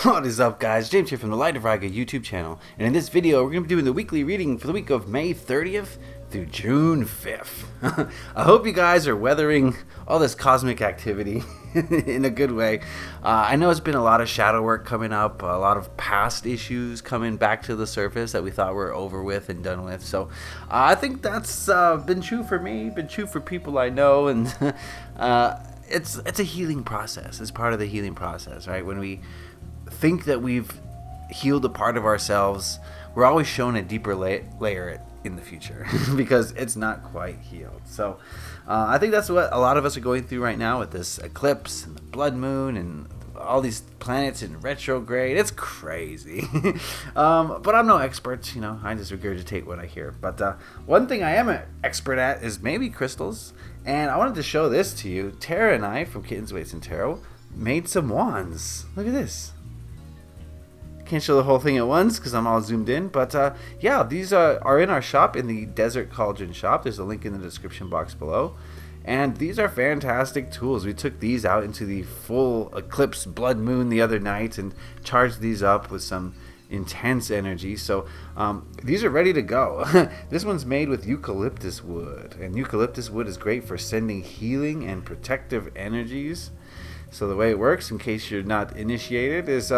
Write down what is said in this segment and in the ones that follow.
What is up, guys? James here from the Light of Raga YouTube channel, and in this video we're going to be doing the weekly reading for the week of May 30th through June 5th. I hope you guys are weathering all this cosmic activity in a good way. I know it's been a lot of shadow work coming up, a lot of past issues coming back to the surface that we thought were over with and done with. So I think that's been true for me, been true for people I know, and it's a healing process. It's part of the healing process, right? When we think that we've healed a part of ourselves, we're always shown a deeper layer in the future because it's not quite healed. So I think that's what a lot of us are going through right now with this eclipse and the blood moon and all these planets in retrograde. It's crazy. But I'm no expert, I just regurgitate what I hear. But one thing I am an expert at is maybe crystals, and I wanted to show this to you. Tara and I from Kittens, Weights, and Tarot made some wands. Look at this. Can't show the whole thing at once because I'm all zoomed in, but yeah, these are in our shop, in the Desert Cauldron shop. There's a link in the description box below, and these are fantastic tools. We took these out into the full eclipse blood moon the other night and charged these up with some intense energy. So these are ready to go. This one's made with eucalyptus wood, and eucalyptus wood is great for sending healing and protective energies. So the way it works, in case you're not initiated, is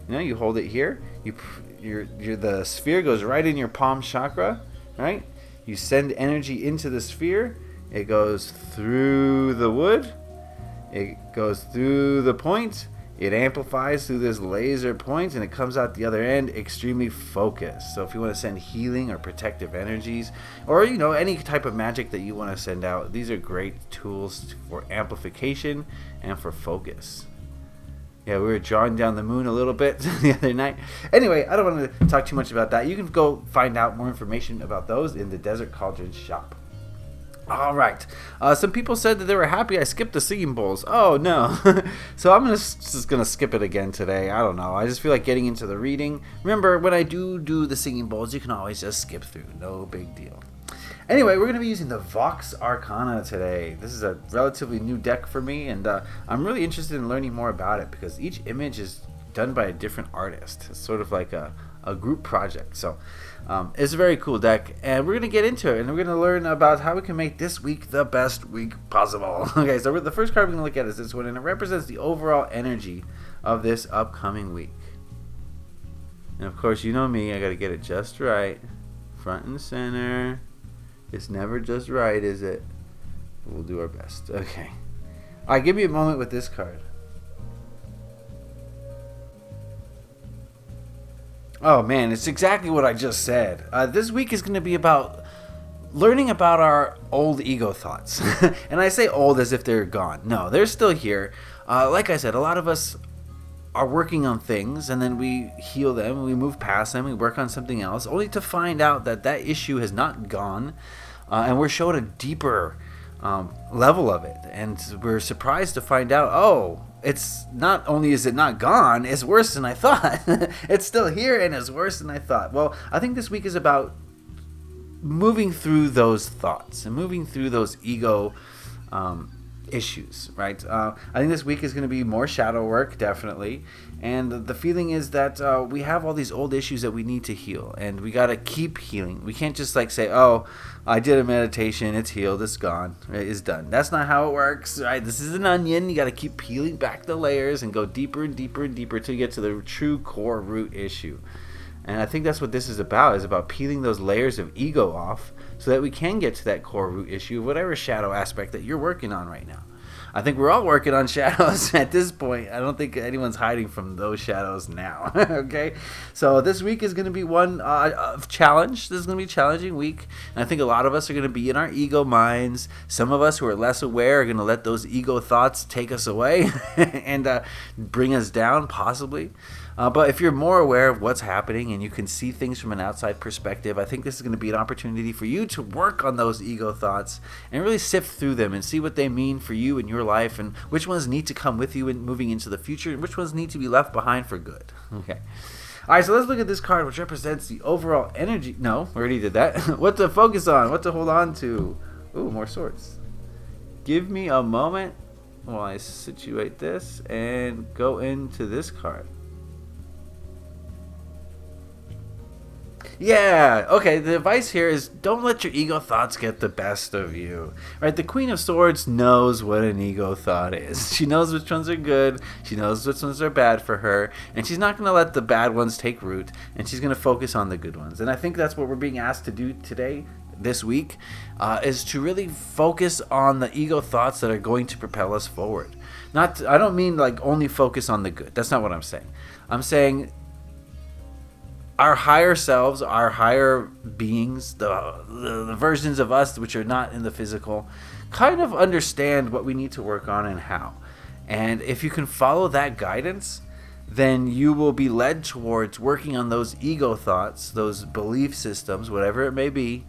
you hold it here. The sphere goes right in your palm chakra, right? You send energy into the sphere. It goes through the wood. It goes through the point. It amplifies through this laser point, and it comes out the other end extremely focused. So if you want to send healing or protective energies, or any type of magic that you want to send out, these are great tools for amplification and for focus. Yeah, we were drawing down the moon a little bit the other night. Anyway, I don't want to talk too much about that. You can go find out more information about those in the Desert Cauldron shop. All right. Some people said that they were happy I skipped the singing bowls. Oh, no. So I'm just going to skip it again today. I don't know. I just feel like getting into the reading. Remember, when I do the singing bowls, you can always just skip through. No big deal. Anyway, we're going to be using the Vox Arcana today. This is a relatively new deck for me, and I'm really interested in learning more about it because each image is done by a different artist. It's sort of like a group project. So it's a very cool deck, and we're going to get into it, and we're going to learn about how we can make this week the best week possible. Okay, so the first card we're going to look at is this one, and it represents the overall energy of this upcoming week. And of course, you know me, I got to get it just right, front and center. It's never just right, is it? We'll do our best. Okay. All right, give me a moment with this card. Oh man, it's exactly what I just said. This week is going to be about learning about our old ego thoughts. And I say old as if they're gone. No, they're still here. Like I said, a lot of us are working on things, and then we heal them, we move past them, we work on something else, only to find out that issue has not gone, and we're shown a deeper level of it. And we're surprised to find out, it's not only is it not gone, it's worse than I thought. It's still here and it's worse than I thought. Well, I think this week is about moving through those thoughts and moving through those ego issues, right? I think this week is going to be more shadow work, definitely. And the feeling is that we have all these old issues that we need to heal, and we got to keep healing. We can't just say, I did a meditation, it's healed, it's gone, right? It's done. That's not how it works, right? This is an onion. You got to keep peeling back the layers and go deeper and deeper and deeper till you get to the true core root issue. And I think that's what this is about peeling those layers of ego off so that we can get to that core root issue of whatever shadow aspect that you're working on right now. I think we're all working on shadows at this point. I don't think anyone's hiding from those shadows now. Okay? So this week is going to be one of challenge. This is going to be a challenging week. And I think a lot of us are going to be in our ego minds. Some of us who are less aware are going to let those ego thoughts take us away and bring us down, possibly. But if you're more aware of what's happening and you can see things from an outside perspective, I think this is going to be an opportunity for you to work on those ego thoughts and really sift through them and see what they mean for you in your life, and which ones need to come with you in moving into the future and which ones need to be left behind for good. Okay. All right, so let's look at this card, which represents the overall energy. No, we already did that. What to focus on, what to hold on to. Ooh, more swords. Give me a moment while I situate this and go into this card. Yeah, okay, the advice here is don't let your ego thoughts get the best of you. Right? The Queen of Swords knows what an ego thought is. She knows which ones are good, she knows which ones are bad for her, and she's not going to let the bad ones take root, and she's going to focus on the good ones. And I think that's what we're being asked to do today, this week, is to really focus on the ego thoughts that are going to propel us forward. I don't mean like only focus on the good. That's not what I'm saying. I'm saying our higher selves, our higher beings, the versions of us which are not in the physical, kind of understand what we need to work on and how. And if you can follow that guidance, then you will be led towards working on those ego thoughts, those belief systems, whatever it may be,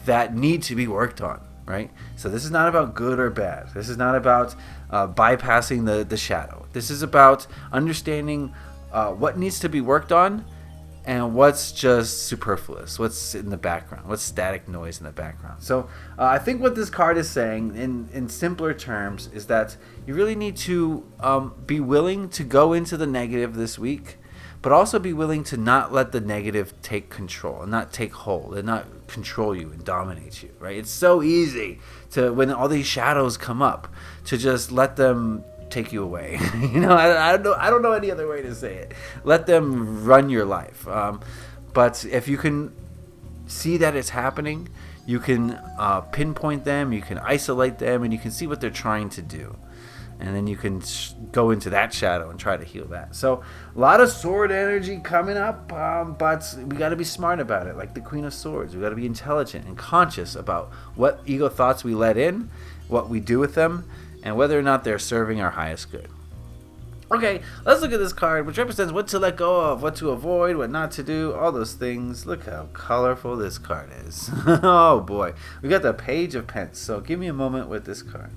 that need to be worked on, right? So this is not about good or bad. This is not about bypassing the shadow. This is about understanding what needs to be worked on and what's just superfluous, what's in the background, what's static noise in the background. So I think what this card is saying in simpler terms is that you really need to be willing to go into the negative this week, but also be willing to not let the negative take control and not take hold and not control you and dominate you, right? It's so easy to, when all these shadows come up, to just let them take you away. I don't know any other way to say it. Let them run your life. But if you can see that it's happening, you can pinpoint them, you can isolate them, and you can see what they're trying to do. And then you can go into that shadow and try to heal that. So a lot of sword energy coming up, but we got to be smart about it. Like the Queen of Swords, we got to be intelligent and conscious about what ego thoughts we let in, what we do with them, and whether or not they're serving our highest good. Okay, let's look at this card, which represents what to let go of, what to avoid, what not to do, all those things. Look how colorful this card is. Oh boy, we got the Page of Pentacles. So give me a moment with this card.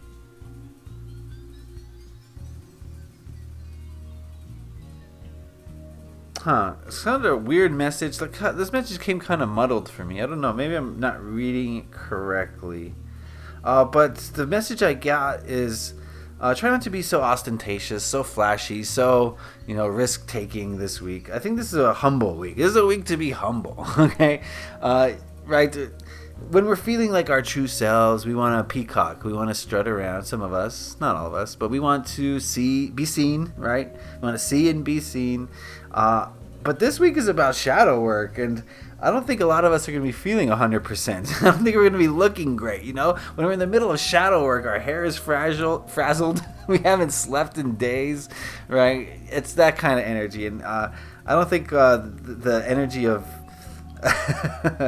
It's kind of a weird message. Like, this message came kind of muddled for me. I don't know. Maybe I'm not reading it correctly. But the message I got is try not to be so ostentatious, so flashy, so, risk-taking this week. I think this is a humble week. This is a week to be humble, okay? Right? When we're feeling like our true selves, we want to peacock. We want to strut around. Some of us, not all of us, but we want to be seen, right? We want to see and be seen. But this week is about shadow work, and I don't think a lot of us are going to be feeling 100%. I don't think we're going to be looking great, When we're in the middle of shadow work, our hair is frazzled. We haven't slept in days, right? It's that kind of energy, and I don't think the energy of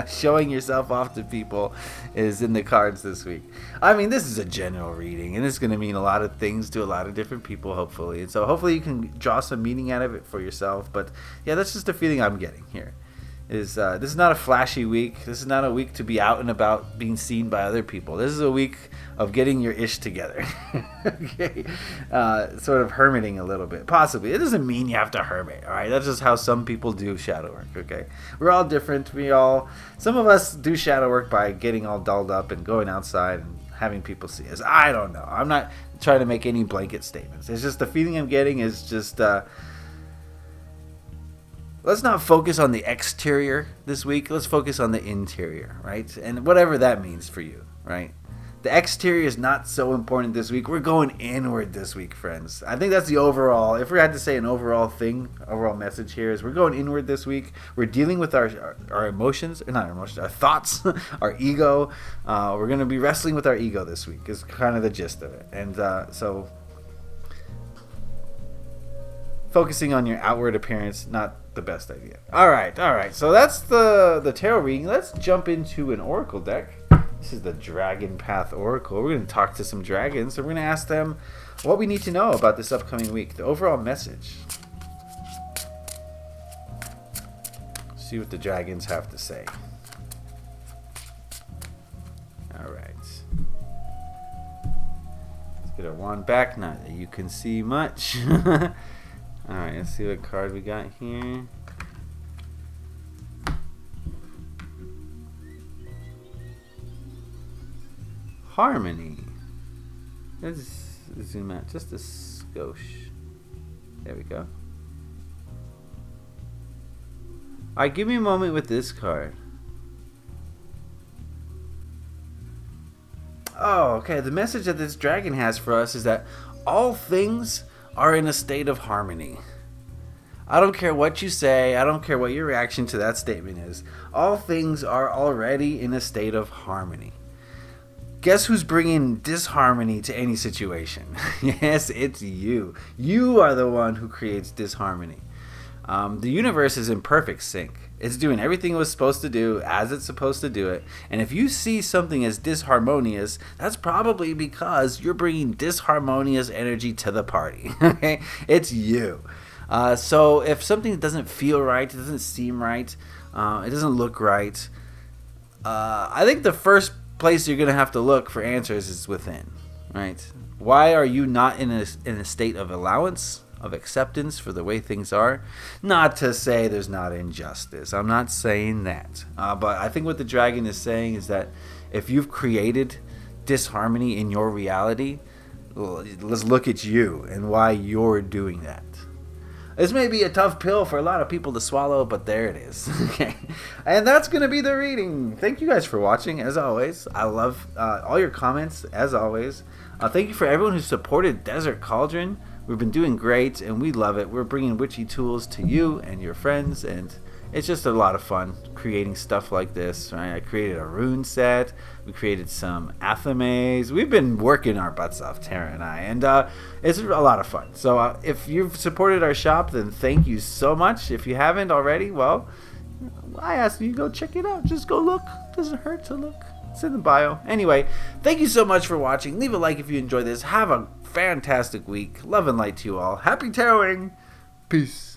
showing yourself off to people is in the cards this week. I mean, this is a general reading, and it's going to mean a lot of things to a lot of different people, hopefully. And so hopefully you can draw some meaning out of it for yourself. But yeah, that's just the feeling I'm getting here. This is not a flashy week. This is not a week to be out and about being seen by other people. This is a week of getting your ish together. Okay, sort of hermiting a little bit, possibly. It doesn't mean you have to hermit, all right? That's just how some people do shadow work. Okay, we're all different. Some of us do shadow work by getting all dolled up and going outside and having people see us. I don't know. I'm not trying to make any blanket statements. It's just the feeling I'm getting is just. Let's not focus on the exterior this week. Let's focus on the interior, right? And whatever that means for you, right? The exterior is not so important this week. We're going inward this week, friends. I think that's the overall, if we had to say an overall message here is we're going inward this week. We're dealing with our emotions, not our emotions, our thoughts, our ego. We're going to be wrestling with our ego this week is kind of the gist of it. And so focusing on your outward appearance, not the best idea. All right. So that's the tarot reading. Let's jump into an oracle deck. This is the Dragon Path Oracle. We're going to talk to some dragons. So we're going to ask them what we need to know about this upcoming week. The overall message. See what the dragons have to say. All right. Let's get our wand back. Not that you can see much. Alright, let's see what card we got here. Harmony. Let's zoom out just a skosh. There we go. Alright, give me a moment with this card. Oh, okay. The message that this dragon has for us is that all things are in a state of harmony. I don't care what you say. I don't care what your reaction to that statement is. All things are already in a state of harmony. Guess who's bringing disharmony to any situation? Yes, it's you. You are the one who creates disharmony. The universe is in perfect sync. It's doing everything it was supposed to do as it's supposed to do it. And if you see something as disharmonious, that's probably because you're bringing disharmonious energy to the party. Okay, it's you. So if something doesn't feel right, it doesn't seem right, it doesn't look right, I think the first place you're going to have to look for answers is within, right? Why are you not in a state of allowance, of acceptance for the way things are? Not to say there's not injustice. I'm not saying that. But I think what the dragon is saying is that if you've created disharmony in your reality, let's look at you and why you're doing that. This may be a tough pill for a lot of people to swallow, but there it is. Okay, and that's going to be the reading. Thank you guys for watching, as always. I love all your comments, as always. Thank you for everyone who supported Desert Cauldron. We've been doing great, and we love it. We're bringing witchy tools to you and your friends, and it's just a lot of fun creating stuff like this. Right? I created a rune set. We created some athames. We've been working our butts off, Tara and I, and it's a lot of fun. So if you've supported our shop, then thank you so much. If you haven't already, well, I ask you to go check it out. Just go look. Doesn't hurt to look. It's in the bio. Anyway, thank you so much for watching. Leave a like if you enjoyed this. Have a fantastic week. Love and light to you all. Happy taroting. Peace.